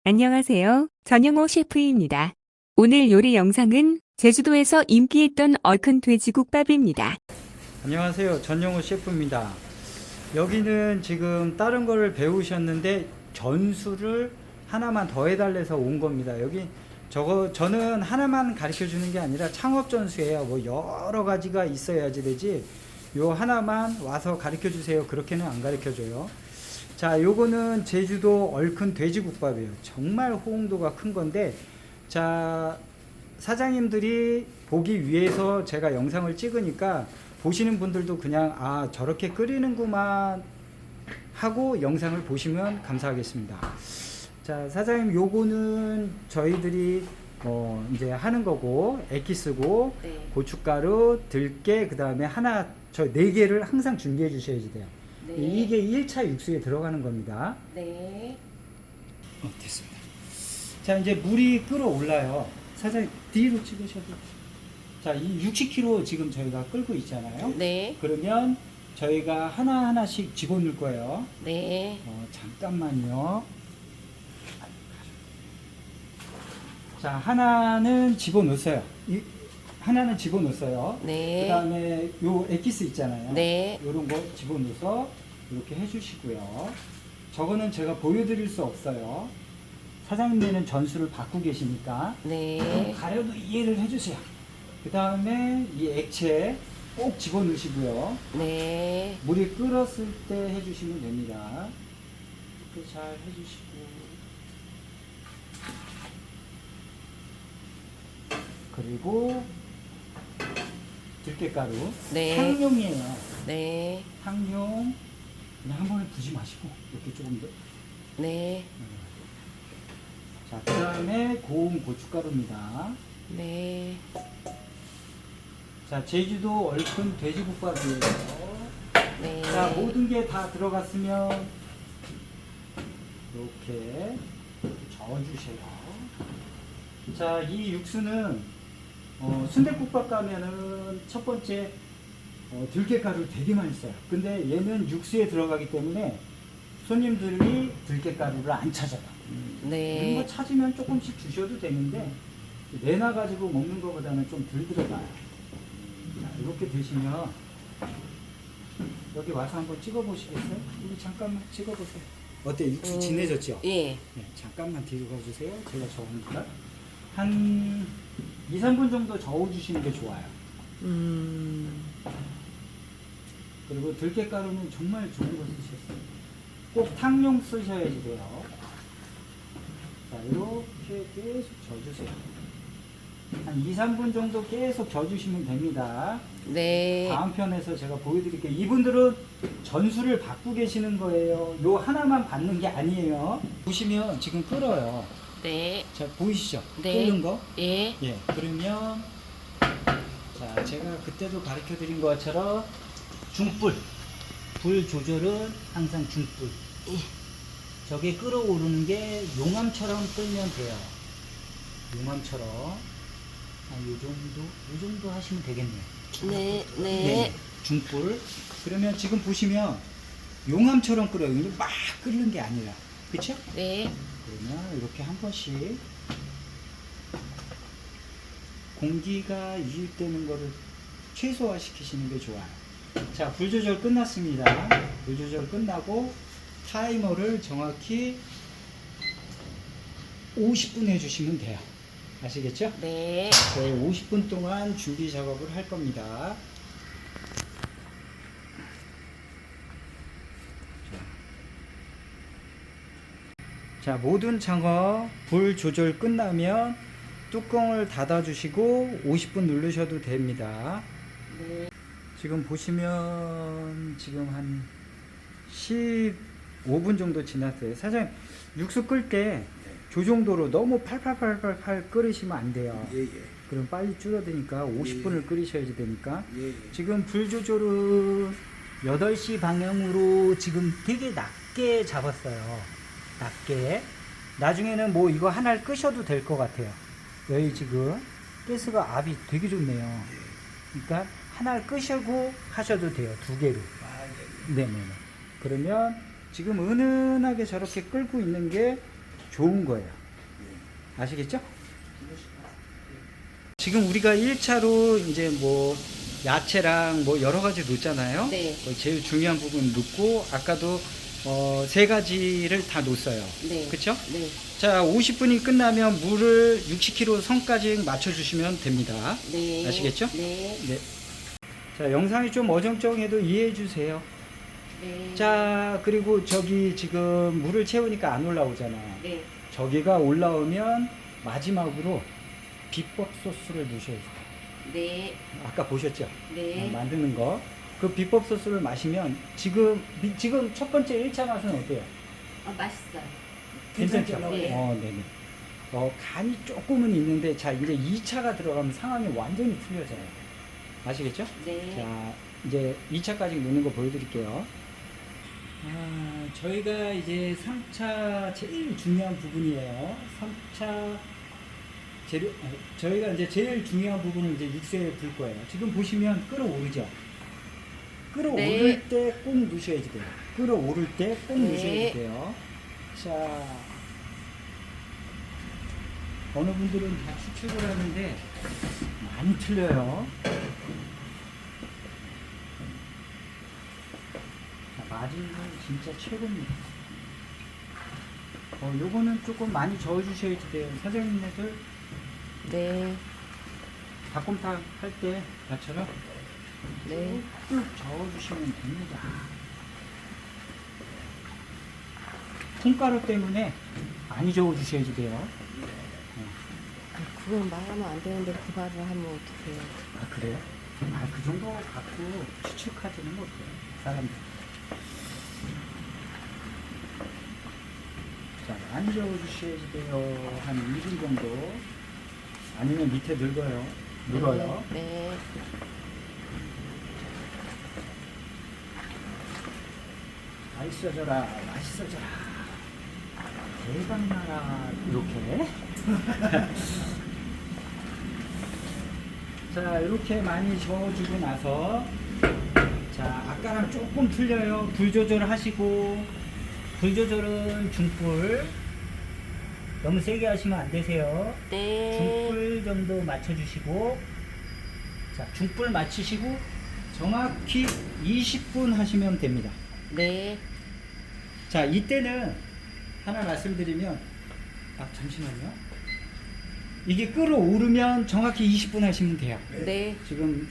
안녕하세요. 전영호 셰프입니다. 오늘 요리 영상은 제주도에서 인기 있던 얼큰 돼지국밥입니다. 안녕하세요. 전영호 셰프입니다. 여기는 지금 다른 거를 배우셨는데 전수를 하나만 더 해달래서 온 겁니다. 여기 저는 하나만 가르쳐 주는 게 아니라 창업 전수예요. 뭐 여러 가지가 있어야지 되지. 요 하나만 와서 가르쳐 주세요. 그렇게는 안 가르쳐 줘요. 자, 요거는 제주도 얼큰 돼지국밥이에요. 정말 호응도가 큰 건데, 자, 사장님들이 보기 위해서 제가 영상을 찍으니까 보시는 분들도 그냥 저렇게 끓이는구만 하고 영상을 보시면 감사하겠습니다. 자, 사장님, 요거는 저희들이 이제 하는 거고, 액기스고, 네. 고춧가루, 들깨, 그 다음에 저 4개를 항상 준비해 주셔야지 돼요. 네. 이게 1차 육수에 들어가는 겁니다. 네. 됐습니다. 자, 이제 물이 끓어올라요. 사장님, 뒤로 찍으셔도. 자, 이 60kg 지금 저희가 끓고 있잖아요. 네. 그러면 저희가 하나하나씩 집어넣을 거예요. 네. 잠깐만요. 자, 하나는 집어넣었어요. 하나는 집어넣었어요. 네. 그 다음에 요 액기스 있잖아요. 네. 요런 거 집어넣어서 이렇게 해주시고요. 저거는 제가 보여드릴 수 없어요. 사장님네는 전수를 받고 계시니까. 네. 가려도 이해를 해주세요. 그 다음에 이 액체 꼭 집어넣으시고요. 네. 물이 끓었을 때 해주시면 됩니다. 이렇게 잘 해주시고. 그리고 들깨가루. 네. 향용이에요. 네. 향용. 그냥 한 번에 부지 마시고 이렇게 조금 더. 네. 자, 그 다음에 고운 고춧가루입니다. 네. 자, 제주도 얼큰 돼지국밥이에요. 네. 자, 모든 게 다 들어갔으면 이렇게 저어주세요. 자, 이 육수는 순댓국밥 가면은 첫 번째 들깨가루를 되게 많이 써요. 근데 얘는 육수에 들어가기 때문에 손님들이 들깨가루를 안 찾아요. 네. 뭐 찾으면 조금씩 주셔도 되는데 내놔가지고 먹는 것보다는 좀 덜 들어가요. 자, 이렇게 드시면 여기 와서 한번 찍어보시겠어요? 우리 잠깐만 찍어보세요. 어때? 육수 진해졌죠? 예. 네, 잠깐만 뒤로 가주세요. 제가 저으니까 한 2, 3분 정도 저어주시는 게 좋아요. 그리고 들깨가루는 정말 좋은 거 쓰셨어요. 꼭 탕용 쓰셔야지 돼요. 자, 이렇게 계속 저어주세요. 한 2, 3분 정도 계속 저어주시면 됩니다. 네. 다음 편에서 제가 보여드릴게요. 이분들은 전수를 받고 계시는 거예요. 요 하나만 받는 게 아니에요. 보시면 지금 끓어요. 네. 자, 보이시죠? 네. 끓는 거? 예. 예. 그러면 자, 제가 그때도 가르쳐 드린 것처럼 중불. 불 조절은 항상 중불. 저게 끓어오르는 게 용암처럼 끓면 돼요. 용암처럼. 요 정도 하시면 되겠네요. 네. 네. 네. 중불. 그러면 지금 보시면 용암처럼 끓어요. 근데 막 끓는 게 아니라. 그쵸? 네. 그러면 이렇게 한 번씩 공기가 유입되는 거를 최소화 시키시는 게 좋아요. 자, 불 조절 끝났습니다. 불 조절 끝나고 타이머를 정확히 50분 해주시면 돼요. 아시겠죠? 네. 저희 50분 동안 준비 작업을 할 겁니다. 자, 모든 작업 불 조절 끝나면 뚜껑을 닫아 주시고 50분 누르셔도 됩니다. 네. 지금 보시면 지금 한 15분 정도 지났어요. 사장님, 육수 끓을 때 저 정도로 너무 팔팔팔팔 끓이시면 안 돼요. 예, 예. 그럼 빨리 줄어드니까 50분을 끓이셔야지 되니까. 예, 예. 지금 불 조절은 8시 방향으로 지금 되게 낮게 잡았어요. 낮게. 나중에는 뭐 이거 하나를 끄셔도 될 것 같아요. 여기 지금 가스가 압이 되게 좋네요. 그러니까 하나를 끄시고 하셔도 돼요. 2개로. 아, 예, 예. 네네네. 그러면 지금 은은하게 저렇게 끓고 있는 게 좋은 거예요. 아시겠죠? 지금 우리가 1차로 이제 뭐 야채랑 뭐 여러 가지 넣잖아요. 네. 제일 중요한 부분 넣고 아까도 세 가지를 다 넣었어요. 네. 그렇죠? 네. 자, 50분이 끝나면 물을 60kg 선까지 맞춰주시면 됩니다. 네. 아시겠죠? 네. 네. 자, 영상이 좀 어정쩡해도 이해해 주세요. 네. 자, 그리고 저기 지금 물을 채우니까 안 올라오잖아. 네. 저기가 올라오면 마지막으로 비법 소스를 넣으셔야 돼요. 네. 아까 보셨죠? 네. 만드는 거. 그 비법 소스를 마시면 지금 첫 번째 1차 맛은 어때요? 맛있어요. 괜찮죠? 네. 네네. 간이 조금은 있는데, 자, 이제 2차가 들어가면 상황이 완전히 틀려져요. 아시겠죠? 네. 자, 이제 2차까지 넣는 거 보여드릴게요. 저희가 이제 3차 제일 중요한 부분이에요. 3차 재료, 저희가 이제 제일 중요한 부분을 이제 육수에 불 거예요. 지금 보시면 끓어오르죠? 끓어오를 네. 때 꼭 넣으셔야지 돼요. 끓어오를 때 꼭 네. 넣으셔야지 돼요. 자, 어느 분들은 다 추측을 하는데 많이 틀려요. 자, 마진은 진짜 최고입니다. 요거는 조금 많이 저어주셔야 돼요. 사장님들 네. 닭곰탕 할 때 나처럼 네. 쭉 저어주시면 됩니다. 콩가루 때문에 많이 저어주셔야지 돼요. 그건 말하면 안 되는데 그 말을 하면 어떡해요. 아, 그래요? 그 정도 갖고 추측하지는 못해요, 사람들. 자, 많이 저어주셔야지 돼요. 한 2분 정도. 아니면 밑에 늘어요. 네. 맛있어져라, 맛있어져라. 대박나라, 이렇게. 자, 이렇게 많이 저어주고 나서, 자, 아까랑 조금 틀려요. 불 조절하시고, 불 조절은 중불. 너무 세게 하시면 안 되세요. 네. 중불 정도 맞춰주시고, 자, 중불 맞추시고, 정확히 20분 하시면 됩니다. 네. 자, 이때는 하나 말씀드리면, 잠시만요. 이게 끓어오르면 정확히 20분 하시면 돼요. 네. 지금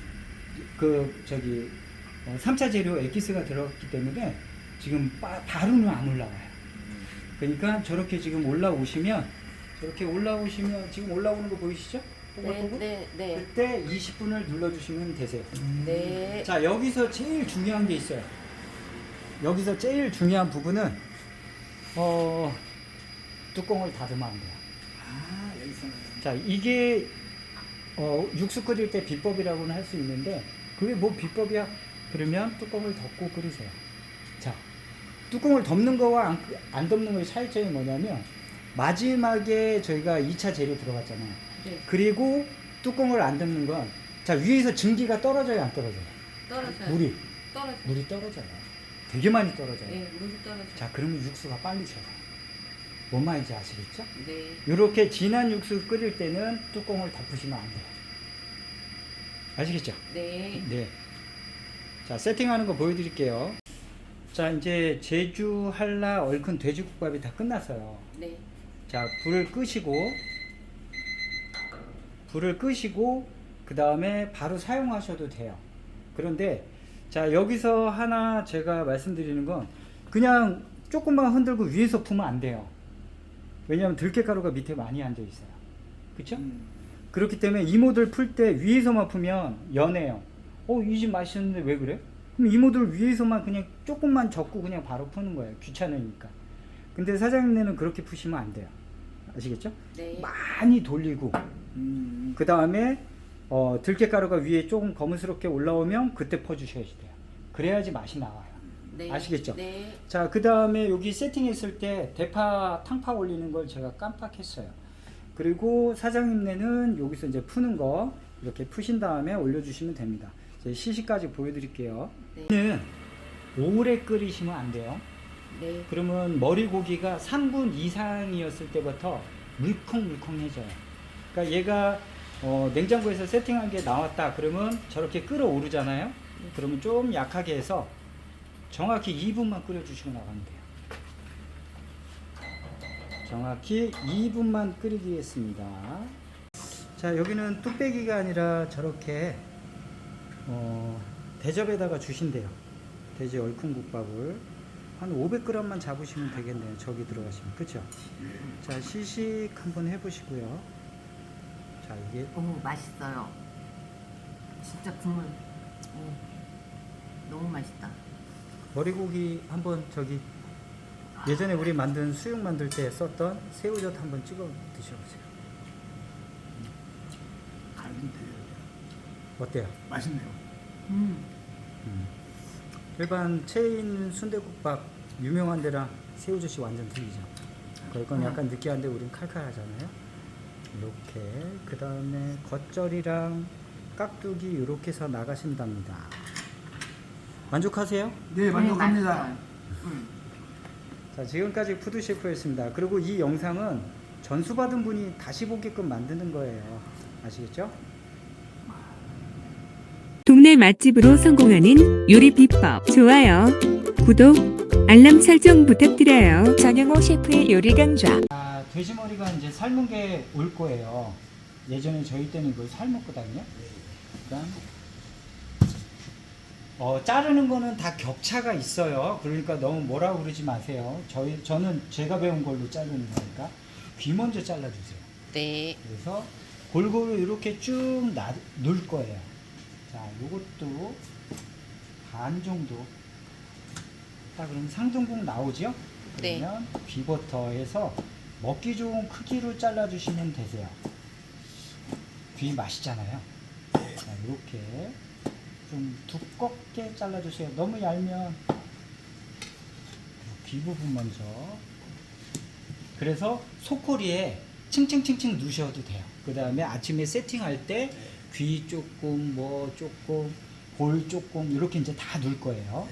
3차 재료 에기스가 들어갔기 때문에 지금 바로는 안 올라와요. 그러니까 저렇게 지금 올라오시면 지금 올라오는 거 보이시죠? 뽀글뽀글? 네. 네. 그때 20분을 눌러주시면 되세요. 네. 자, 여기서 제일 중요한 게 있어요. 여기서 제일 중요한 부분은 뚜껑을 닫으면 안 돼요. 자, 이게 육수 끓일 때 비법이라고는 할 수 있는데, 그게 뭐 비법이야? 그러면 뚜껑을 덮고 끓이세요. 자, 뚜껑을 덮는 거와 안 덮는 거의 차이점이 뭐냐면, 마지막에 저희가 2차 재료 들어갔잖아요. 네. 그리고 뚜껑을 안 덮는 건, 자, 위에서 증기가 떨어져요, 안 떨어져요? 떨어져요. 물이 떨어져요. 되게 많이 떨어져요. 네, 물이 떨어져요. 자, 그러면 육수가 빨리 져요. 뭔 말인지 아시겠죠? 네. 이렇게 진한 육수 끓일 때는 뚜껑을 덮으시면 안 돼요. 아시겠죠? 네. 네. 자, 세팅하는 거 보여드릴게요. 자, 이제 제주 한라 얼큰 돼지국밥이 다 끝났어요. 네. 자, 불을 끄시고 그 다음에 바로 사용하셔도 돼요. 그런데 자, 여기서 하나 제가 말씀드리는 건, 그냥 조금만 흔들고 위에서 부으면 안 돼요. 왜냐하면 들깨가루가 밑에 많이 앉아 있어요. 그쵸? 그렇기 때문에 이모들 풀 때 위에서만 풀면 연해요. 이 집 맛있는데 왜 그래? 그럼 이모들 위에서만 그냥 조금만 젓고 그냥 바로 푸는 거예요. 귀찮으니까. 근데 사장님네는 그렇게 푸시면 안 돼요. 아시겠죠? 네. 많이 돌리고, 그 다음에 들깨가루가 위에 조금 거무스럽게 올라오면 그때 퍼주셔야 돼요. 그래야지 맛이 나와요. 네. 아시겠죠? 네. 자, 그 다음에 여기 세팅했을 때 대파, 탕파 올리는 걸 제가 깜빡했어요. 그리고 사장님네는 여기서 이제 푸는 거 이렇게 푸신 다음에 올려주시면 됩니다. 이제 시식까지 보여드릴게요. 네. 는 오래 끓이시면 안 돼요. 네. 그러면 머리 고기가 3분 이상이었을 때부터 물컹물컹해져요. 그러니까 얘가 냉장고에서 세팅한 게 나왔다 그러면 저렇게 끓어오르잖아요. 그러면 좀 약하게 해서 정확히 2분만 끓여주시고 나가면 돼요. 정확히 2분만 끓이겠습니다. 자, 여기는 뚝배기가 아니라 저렇게 대접에다가 주신대요. 돼지 얼큰국밥을 한 500g만 잡으시면 되겠네요. 저기 들어가시면. 그쵸? 자, 시식 한번 해보시고요. 자, 이게 오, 맛있어요. 진짜 국물. 오, 너무 맛있다. 머리고기 한번 저기 예전에 우리 만든 수육 만들 때 썼던 새우젓 한번 찍어 드셔보세요. 갈비인데 어때요? 맛있네요. 일반 체인 순대국밥 유명한 데랑 새우젓이 완전 틀리죠. 그건 약간 느끼한데 우린 칼칼하잖아요. 이렇게 그 다음에 겉절이랑 깍두기 이렇게 해서 나가신답니다. 만족하세요? 네, 만족합니다. 맛있어요. 자, 지금까지 푸드셰프였습니다. 그리고 이 영상은 전수받은 분이 다시 보게끔 만드는 거예요. 아시겠죠? 동네 맛집으로 성공하는 요리 비법. 좋아요, 구독, 알람 설정 부탁드려요. 전영호 셰프의 요리 강좌. 아, 돼지머리가 이제 삶은 게 올 거예요. 예전에 저희 때는 이걸 삶았거든요. 그러니까 자르는 거는 다 격차가 있어요. 그러니까 너무 뭐라 그러지 마세요. 저는 제가 배운 걸로 자르는 거니까 귀 먼저 잘라주세요. 네. 그래서 골고루 이렇게 쭉 눌 거예요. 자, 요것도 반 정도. 딱 그러면 상중국 나오죠? 네. 그러면 귀부터 해서 먹기 좋은 크기로 잘라주시면 되세요. 귀 맛있잖아요. 자, 이렇게 좀 두껍게 잘라주세요. 너무 얇으면 귀 부분 먼저. 그래서 속꼬리에 층층층층 누셔도 돼요. 그 다음에 아침에 세팅할 때 귀 조금, 뭐 조금, 볼 조금 이렇게 이제 다 넣을 거예요.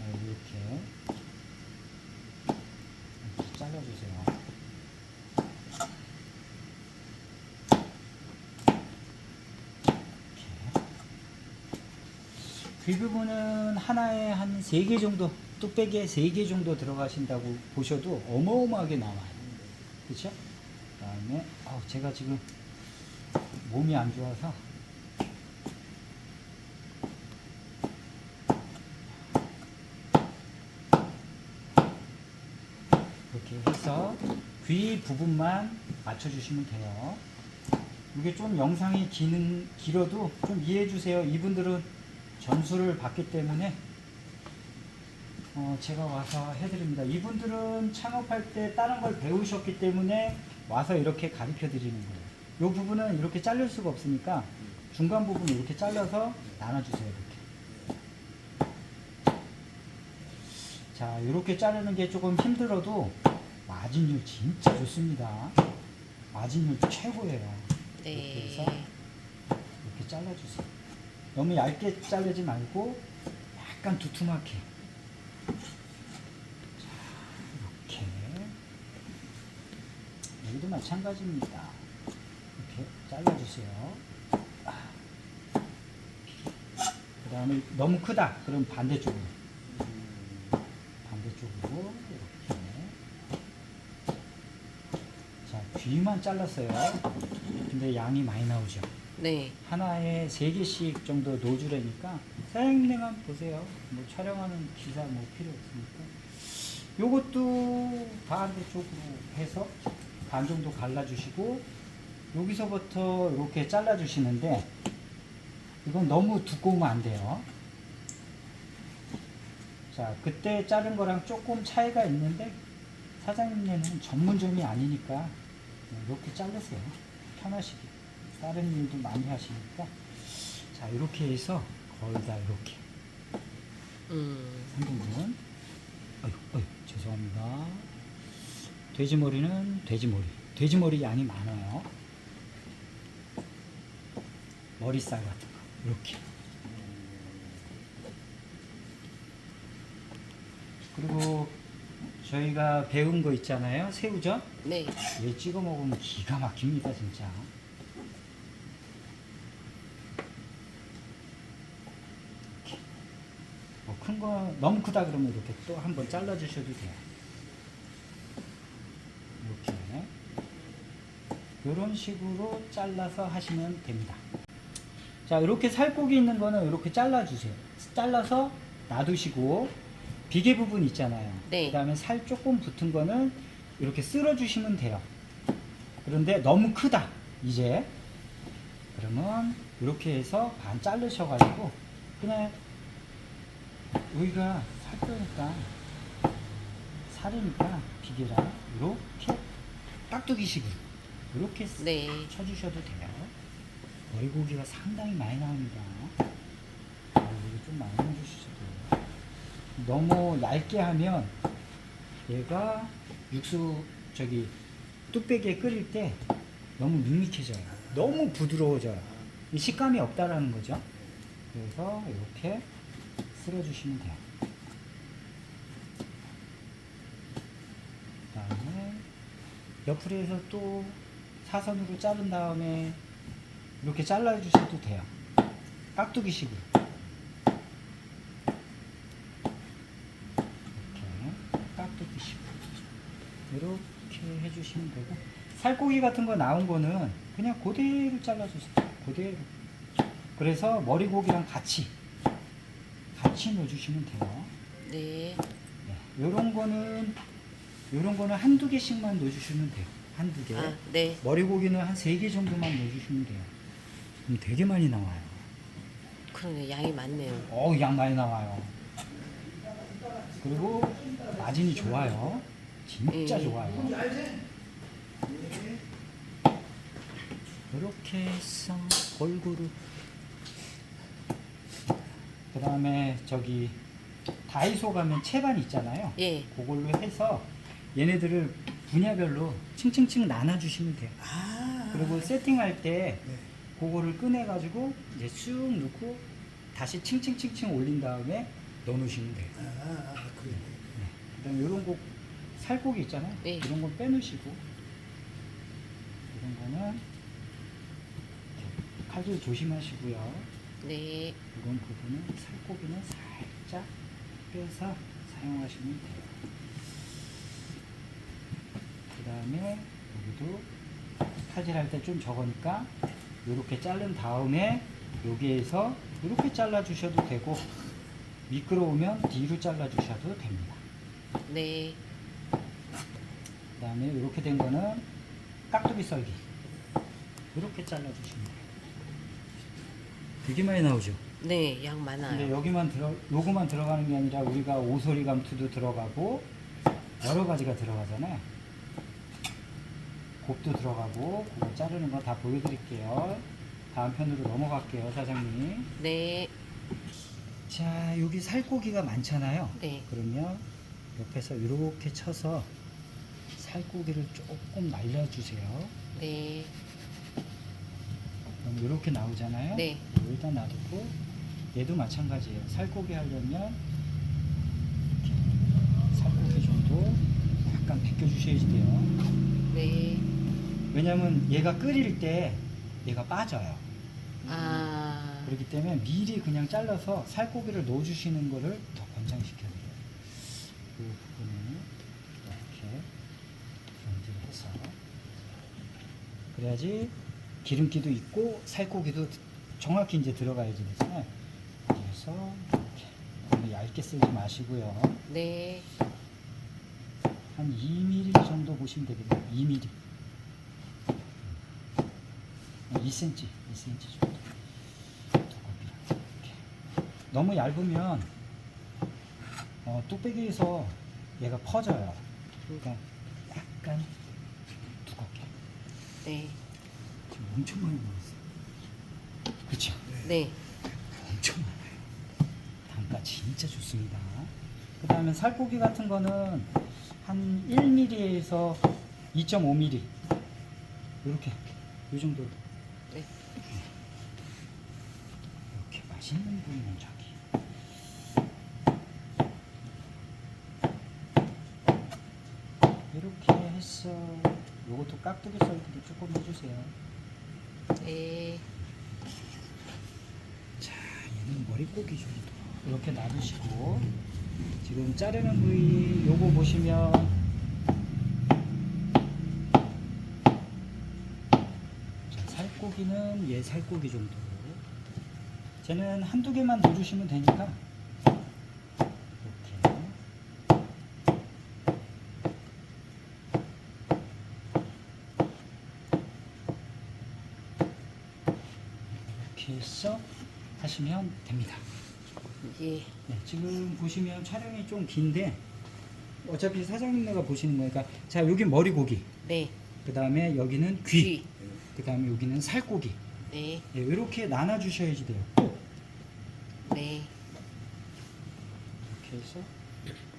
이렇게 잘라주세요. 귀 부분은 하나에 한 3개 정도, 뚝배기에 3개 정도 들어가신다고 보셔도 어마어마하게 나와요. 그렇죠? 그 다음에 제가 지금 몸이 안 좋아서 이렇게 해서 귀 부분만 맞춰주시면 돼요. 이게 좀 영상이 길어도 좀 이해해 주세요. 이분들은 전수를 받기 때문에 제가 와서 해드립니다. 이분들은 창업할 때 다른 걸 배우셨기 때문에 와서 이렇게 가르쳐 드리는 거예요. 이 부분은 이렇게 자를 수가 없으니까 중간 부분 이렇게 잘라서 나눠주세요. 이렇게. 자, 이렇게 자르는 게 조금 힘들어도 마진율 진짜 좋습니다. 마진율 최고예요. 네. 이렇게 해서 이렇게 잘라주세요. 너무 얇게 자르지 말고 약간 두툼하게. 자, 이렇게. 여기도 마찬가지입니다. 이렇게 잘라주세요. 그 다음에 너무 크다. 그럼 반대쪽으로. 반대쪽으로 이렇게. 자, 귀만 잘랐어요. 근데 양이 많이 나오죠. 네. 하나에 3개씩 정도 노주래니까 사장님만 보세요. 뭐 촬영하는 기사 뭐 필요 없으니까. 요것도 반대쪽으로 해서 반 정도 갈라주시고 여기서부터 이렇게 잘라주시는데 이건 너무 두꺼우면 안 돼요. 자, 그때 자른 거랑 조금 차이가 있는데 사장님네는 전문점이 아니니까 이렇게 자르세요. 편하시게. 다른 일도 많이 하시니까. 자, 이렇게 해서 거의 다 이렇게. 한 부분. 어휴, 죄송합니다. 돼지머리는 돼지머리. 돼지머리 양이 많아요. 머리살 같은 거. 이렇게. 그리고 저희가 배운 거 있잖아요. 새우젓. 네. 얘 찍어 먹으면 기가 막힙니다, 진짜. 뭐 큰 거 너무 크다 그러면 이렇게 또 한번 잘라 주셔도 돼요. 이렇게 이런 식으로 잘라서 하시면 됩니다. 자, 이렇게 살코기 있는 거는 이렇게 잘라 주세요. 잘라서 놔두시고 비계 부분 있잖아요. 네. 그다음에 살 조금 붙은 거는 이렇게 쓸어 주시면 돼요. 그런데 너무 크다 이제 그러면 이렇게 해서 반 자르셔 가지고 그냥 여기가 살거니까 살이니까 비계라 이렇게 깍두기식으로 이렇게 네. 쳐주셔도 돼요. 머리고기가 상당히 많이 나옵니다. 이거 좀 많이 넣어주셔도 돼요. 너무 얇게 하면 얘가 육수 뚝배기에 끓일 때 너무 밋밋해져요. 너무 부드러워져요. 이 식감이 없다라는 거죠. 그래서 이렇게 쓸어주시면 돼요. 그 다음에 옆으로 해서 또 사선으로 자른 다음에 이렇게 잘라주셔도 돼요. 깍두기식으로. 이렇게 깍두기식으로. 이렇게 해주시면 되고, 살코기 같은 거 나온 거는 그냥 그대로 잘라주세요. 그대로. 그래서 머리고기랑 같이 넣어주시면 돼요. 네. 네. 요런 거는 한두 개씩만 넣어주시면 돼요. 한두 개. 아, 네. 머리고기는 한 3개 정도만 넣어주시면 돼요. 그럼 되게 많이 나와요. 그러네. 양이 많네요. 양 많이 나와요. 그리고 마진이 좋아요. 진짜 좋아요. 이렇게 해서 골고루. 그 다음에 다이소 가면 채반 있잖아요. 예. 그걸로 해서 얘네들을 분야별로 층층층 나눠주시면 돼요. 그리고 세팅할 때 네. 그거를 꺼내가지고 이제 쑥 넣고 다시 층층층층 올린 다음에 넣어놓으시면 돼요. 그래. 그다음에 이런 거 살코기 있잖아요. 네. 이런 건 빼놓으시고 이런 거는 이렇게 칼질 조심하시고요. 네. 이런 부분은 살코기는 살짝 빼서 사용하시면 돼요. 그 다음에 여기도 칼질할 때 좀 적으니까 이렇게 자른 다음에 여기에서 이렇게 잘라 주셔도 되고 미끄러우면 뒤로 잘라 주셔도 됩니다. 네. 그 다음에 이렇게 된 거는 깍두기 썰기 이렇게 잘라 주시면 돼요. 되게 많이 나오죠. 네. 양 근데 많아요. 요거만 들어가는 게 아니라 우리가 오소리 감투도 들어가고 여러 가지가 들어가잖아요. 곱도 들어가고 그거 자르는 거 다 보여드릴게요. 다음 편으로 넘어갈게요, 사장님. 네. 자, 여기 살코기가 많잖아요. 네. 그러면 옆에서 이렇게 쳐서 살코기를 조금 날려주세요. 네. 그럼 이렇게 나오잖아요. 네. 여기다 놔두고 얘도 마찬가지예요. 살코기 하려면 이렇게 살코기 정도 약간 벗겨주셔야지 돼요. 네. 왜냐면 얘가 끓일 때 얘가 빠져요. 아. 그렇기 때문에 미리 그냥 잘라서 살코기를 넣어주시는 거를 더 권장시켜드려요. 그 부분을 이렇게 견지를 해서 그래야지 기름기도 있고 살코기도 정확히 이제 들어가야지 되잖아요. 그래서 이렇게 너무 얇게 쓰지 마시고요. 네. 한 2mm 정도 보시면 되겠네요. 2mm. 2cm 정도. 두껍게. 이렇게. 너무 얇으면 뚝배기에서 얘가 퍼져요. 그러니까 약간 두껍게. 네. 지금 엄청 많이 먹었어요. 그렇죠? 네. 엄청 많아요. 단가 진짜 좋습니다. 그 다음에 살코기 같은 거는 한 1mm에서 2.5mm 이렇게 이 정도. 네. 이렇게 맛있는 부위는 저기. 깍두기 썰기도 조금 해주세요. 네. 자, 얘는 머리고기 정도 이렇게 놔두시고 지금 자르는 부위 요거 보시면 자, 살코기는 얘 살코기 정도. 쟤는 한두 개만 넣어주시면 되니까 이렇게. 이렇게 해서 하시면 됩니다. 예. 네, 지금 보시면 촬영이 좀 긴데 어차피 사장님네가 보시는 거니까 자 여기 머리고기, 네. 그 다음에 여기는 귀, 그 다음에 여기는 살코기. 네. 네, 이렇게 나눠 주셔야지 돼요. 네. 이렇게 해서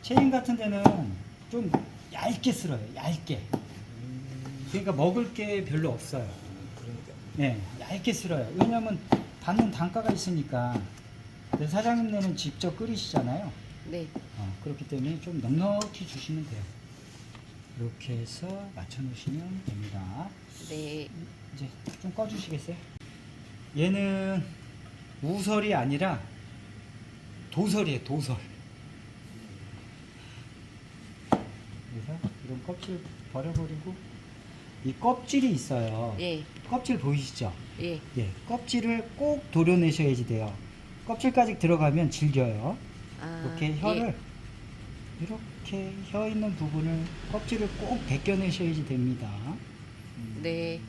체인 같은 데는 좀 얇게 쓸어요. 얇게. 그러니까 먹을 게 별로 없어요. 네, 얇게 쓸어요. 왜냐면 받는 단가가 있으니까. 근데 사장님네는 직접 끓이시잖아요. 네. 그렇기 때문에 좀 넉넉히 주시면 돼요. 이렇게 해서 맞춰 놓으시면 됩니다. 네. 이제 좀 꺼주시겠어요? 얘는 우설이 아니라 도설이에요. 도설. 그래서 이런 껍질 버려버리고 이 껍질이 있어요. 예. 껍질 보이시죠? 예. 예, 껍질을 꼭 도려내셔야지 돼요. 껍질까지 들어가면 질겨요. 아, 이렇게 혀를 이렇게 혀 있는 부분을 껍질을 꼭 벗겨내셔야지 됩니다. 네.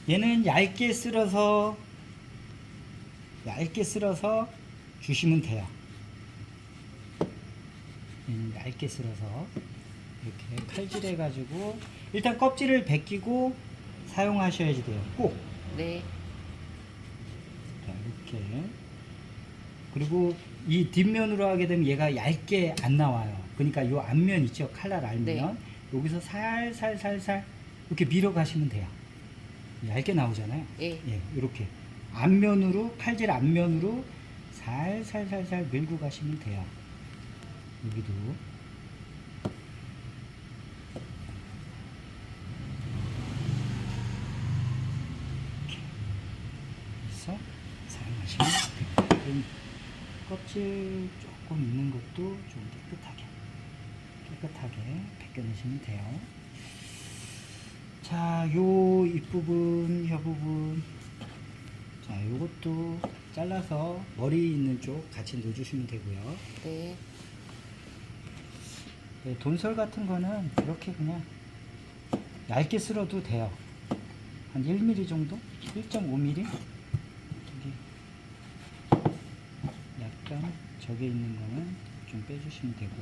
얘는 얇게 쓸어서 주시면 돼요. 얘는 얇게 쓸어서 이렇게 칼질해 가지고 일단 껍질을 벗기고 사용하셔야지 돼요. 꼭. 네. 자, 이렇게. 그리고 이 뒷면으로 하게 되면 얘가 얇게 안 나와요. 그러니까 요 앞면 있죠? 칼날 앞면. 네. 여기서 살살살살 이렇게 밀어 가시면 돼요. 얇게 나오잖아요. 예. 예, 이렇게 앞면으로 칼질 앞면으로 살살살살 밀고 가시면 돼요. 여기도 이렇게 해서 사용하시면 돼요. 껍질 조금 있는 것도 좀 깨끗하게 벗겨내시면 돼요. 자, 요 윗부분, 혀 부분. 자, 요것도 잘라서 머리 있는 쪽 같이 넣어주시면 되고요. 네. 네, 돈설 같은 거는 이렇게 그냥 얇게 쓸어도 돼요. 한 1mm 정도? 1.5mm? 여기 약간 저게 있는 거는 좀 빼주시면 되고,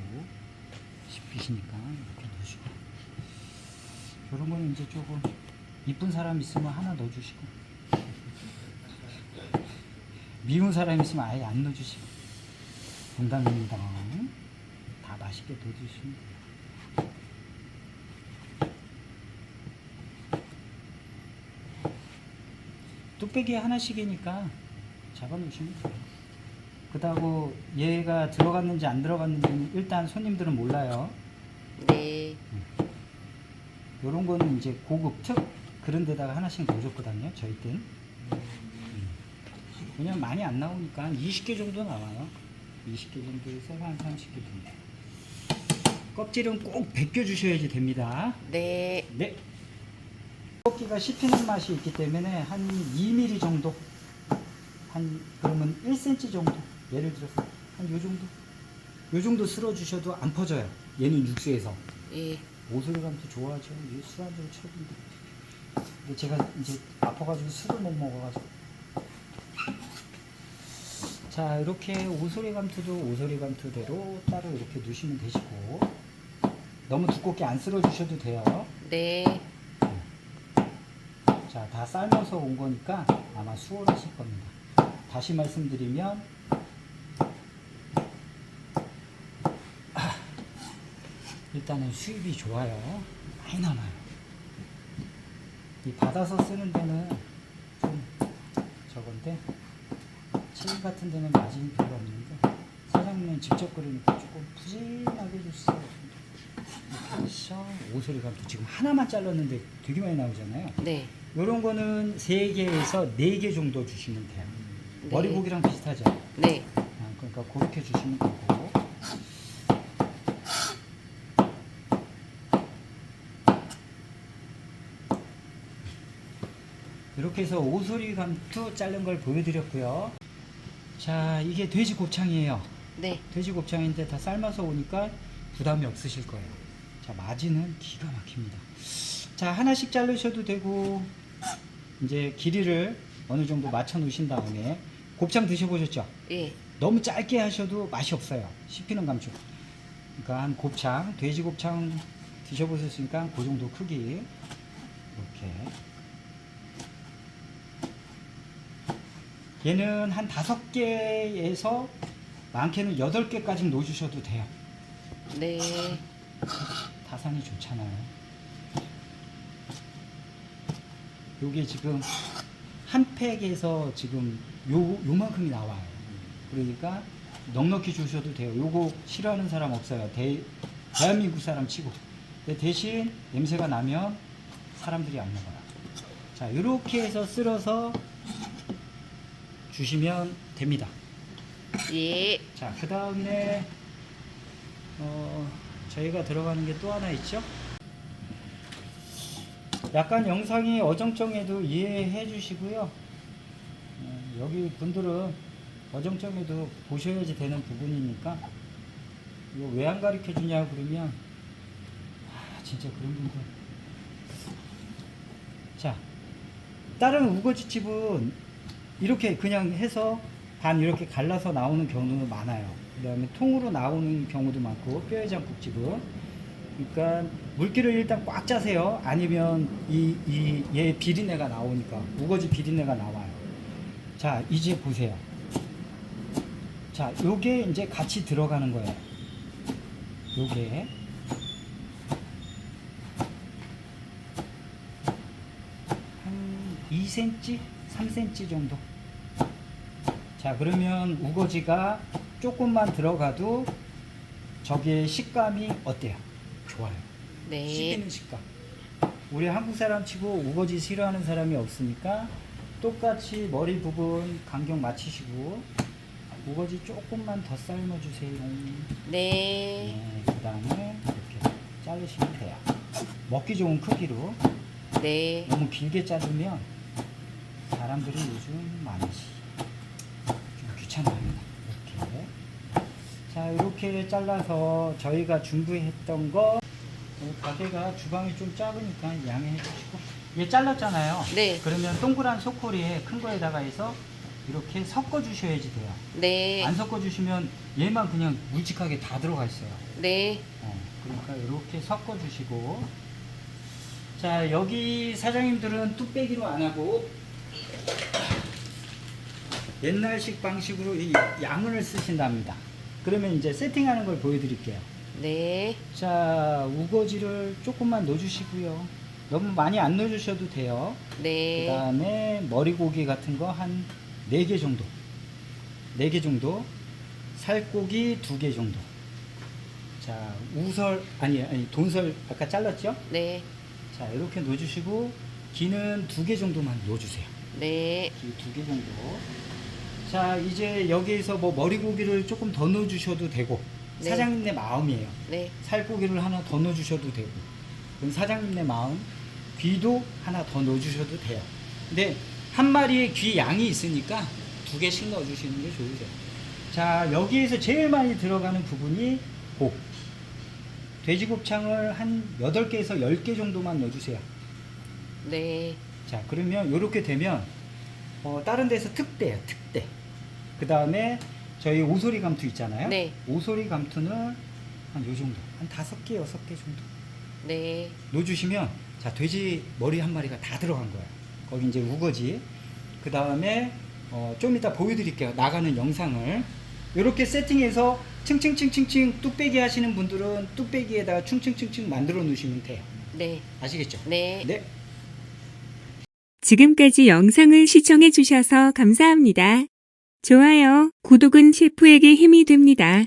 씹히시니까 이렇게 넣으시고. 이런 거는 이제 조금 이쁜 사람 있으면 하나 넣어주시고, 미운 사람 있으면 아예 안 넣어주시고. 농담입니다. 다 맛있게 넣어주시면 돼요. 뚝배기 하나씩이니까 잡아놓으시면 돼요. 그렇다고 얘가 들어갔는지 안 들어갔는지는 일단 손님들은 몰라요. 네. 요런 거는 이제 고급 특 그런 데다가 하나씩 넣어줬거든요. 저희 땐. 왜냐면 많이 안 나오니까 한 20개 정도 나와요. 20개 정도에서 한 30개 정도. 껍질은 꼭 벗겨 주셔야지 됩니다. 네. 네. 껍기가 씹히는 맛이 있기 때문에 한 2mm 정도, 그러면 1cm 정도, 예를 들어서 한 요 정도, 요 정도 쓸어 주셔도 안 퍼져요. 얘는 육수에서. 예. 오소리감도 좋아하죠. 이게 술안주로 최고인데. 근데 제가 이제 아파가지고 술을 못 먹어가지고. 자, 이렇게 오소리감투도 오소리감투대로 따로 이렇게 넣으시면 되시고, 너무 두껍게 안 쓸어 주셔도 돼요. 네. 자, 다 삶아서 온 거니까 아마 수월하실 겁니다. 다시 말씀드리면, 일단은 수입이 좋아요. 많이 남아요. 이 받아서 쓰는 데는 좀 저건데, 체인 같은 데는 마진이 별로 없는데, 사장님은 직접 끓이니까 조금 푸짐하게 해주세요. 그래서 오소리 감투 지금 하나만 잘랐는데 되게 많이 나오잖아요. 네. 이런 거는 3개에서 4개 정도 주시면 돼요. 네. 머리고기랑 비슷하죠. 네. 그러니까 그렇게 주시면 되고. 이렇게 해서 오소리 감투 자른 걸 보여드렸고요. 자, 이게 돼지 곱창이에요. 네. 돼지 곱창인데 다 삶아서 오니까 부담이 없으실 거예요. 자, 마지는 기가 막힙니다. 자, 하나씩 자르셔도 되고, 이제 길이를 어느 정도 맞춰 놓으신 다음에, 곱창 드셔보셨죠? 예. 너무 짧게 하셔도 맛이 없어요. 씹히는 감촉. 그러니까 한 곱창, 돼지 곱창 드셔보셨으니까 그 정도 크기. 이렇게. 얘는 한 5개에서 많게는 8개까지 넣어주셔도 돼요. 네. 다산이 좋잖아요. 요게 지금 한 팩에서 지금 요만큼이 나와요. 그러니까 넉넉히 주셔도 돼요. 요거 싫어하는 사람 없어요. 대한민국 사람 치고. 근데 대신 냄새가 나면 사람들이 안 먹어요. 자, 이렇게 해서 쓸어서 주시면 됩니다. 예. 자, 그 다음에 저희가 들어가는 게 또 하나 있죠. 약간 영상이 어정쩡해도 이해해 주시고요. 여기 분들은 어정쩡해도 보셔야지 되는 부분이니까 이거 왜 안 가르쳐 주냐 그러면 진짜 그런 분들. 자, 다른 우거지집은 이렇게 그냥 해서 반 이렇게 갈라서 나오는 경우도 많아요. 그 다음에 통으로 나오는 경우도 많고, 뼈해장국집은. 그러니까 물기를 일단 꽉 짜세요. 아니면 얘 비린내가 나오니까, 우거지 비린내가 나와요. 자, 이제 보세요. 자, 요게 이제 같이 들어가는 거예요. 요게. 한 2cm? 3cm 정도. 자, 그러면 우거지가 조금만 들어가도 저게 식감이 어때요? 좋아요. 네. 씹히는 식감. 우리 한국 사람 치고 우거지 싫어하는 사람이 없으니까 똑같이 머리 부분 간격 맞추시고 우거지 조금만 더 삶아주세요. 네. 네, 그 다음에 이렇게 자르시면 돼요. 먹기 좋은 크기로. 네. 너무 길게 자르면 사람들이 요즘 많지. 좀 귀찮아요. 이렇게. 자, 이렇게 잘라서 저희가 준비했던 거, 가게가 주방이 좀 작으니까 양해해 주시고. 얘 잘랐잖아요. 네. 그러면 동그란 소쿠리에 큰 거에다가 해서 이렇게 섞어 주셔야지 돼요. 네. 안 섞어 주시면 얘만 그냥 묵직하게 다 들어가 있어요. 네. 그러니까 이렇게 섞어 주시고. 자, 여기 사장님들은 뚝배기로 안 하고 옛날식 방식으로 이 양을 쓰신답니다. 그러면 이제 세팅하는 걸 보여드릴게요. 네. 자, 우거지를 조금만 넣어주시고요. 너무 많이 안 넣어주셔도 돼요. 그 네. 다음에 머리고기 같은 거 한 4개 정도. 4개 정도. 살코기 2개 정도. 자, 우설, 아니, 돈설 아까 잘랐죠? 네. 자, 이렇게 넣어주시고, 기는 2개 정도만 넣어주세요. 네. 기 2개 정도. 자, 이제 여기에서 뭐 머리고기를 조금 더 넣어주셔도 되고, 네. 사장님네 마음이에요. 네. 살코기를 하나 더 넣어주셔도 되고, 그럼 사장님네 마음, 귀도 하나 더 넣어주셔도 돼요. 근데 한 마리에 귀 양이 있으니까 2개씩 넣어주시는 게 좋으세요. 자, 여기에서 제일 많이 들어가는 부분이 곱. 돼지곱창을 한 8개에서 10개 정도만 넣어주세요. 네. 자, 그러면 이렇게 되면 다른 데서 특대예요, 특대. 그 다음에 저희 오소리 감투 있잖아요. 네. 오소리 감투는 한 요 정도, 한 5개, 6개 정도 네. 넣어주시면, 자, 돼지 머리 한 마리가 다 들어간 거예요. 거기 이제 우거지. 그 다음에 좀 이따 보여드릴게요. 나가는 영상을. 이렇게 세팅해서 층층층층층 뚝배기 하시는 분들은 뚝배기에다가 충층층층 만들어 놓으시면 돼요. 네. 아시겠죠? 네. 네. 지금까지 영상을 시청해 주셔서 감사합니다. 좋아요, 구독은 셰프에게 힘이 됩니다.